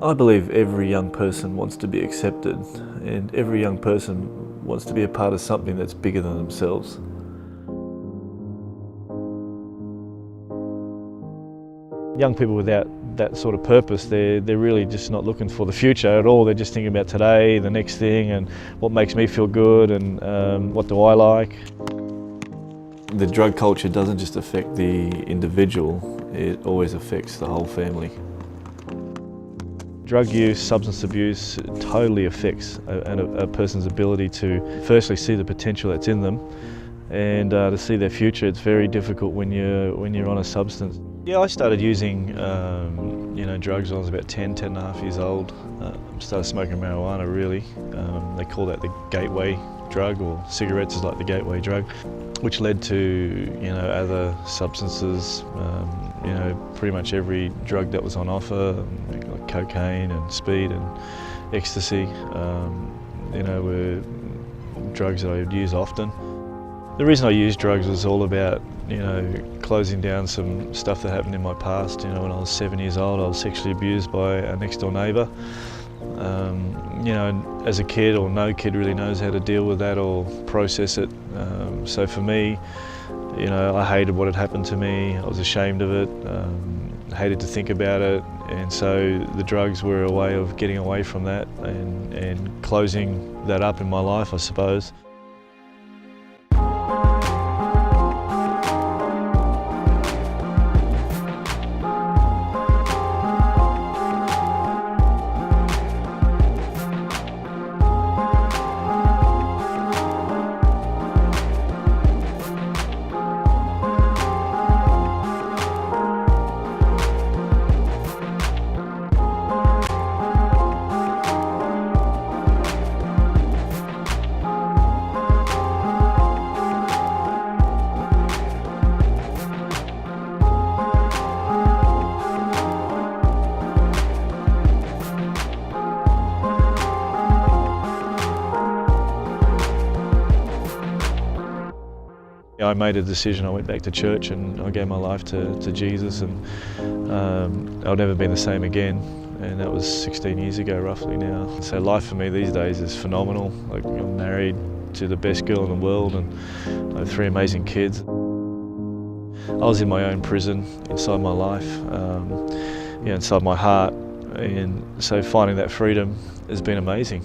I believe every young person wants to be accepted, and every young person wants to be a part of something that's bigger than themselves. Young people without that sort of purpose, they're really just not looking for the future at all. They're just thinking about today, the next thing, and what makes me feel good, and what do I like. The drug culture doesn't just affect the individual, it always affects the whole family. Drug use, substance abuse totally affects a person's ability to firstly see the potential that's in them, and to see their future. It's very difficult when you're on a substance. Yeah, I started using drugs when I was about 10 and a half years old. Started smoking marijuana really. They call that the gateway drug, or cigarettes is like the gateway drug, which led to other substances, pretty much every drug that was on offer, like cocaine and speed and ecstasy, were drugs that I would use often. The reason I used drugs was all about closing down some stuff that happened in my past. When I was 7 years old, I was sexually abused by a next door neighbour. As a kid, or no kid really knows how to deal with that or process it. So for me, I hated what had happened to me. I was ashamed of it, hated to think about it, and so the drugs were a way of getting away from that and closing that up in my life, I suppose. I made a decision. I went back to church and I gave my life to Jesus, and I've never been the same again. And that was 16 years ago roughly now. So life for me these days is phenomenal. Like, I'm married to the best girl in the world, and I have 3 amazing kids. I was in my own prison inside my life, inside my heart, and so finding that freedom has been amazing.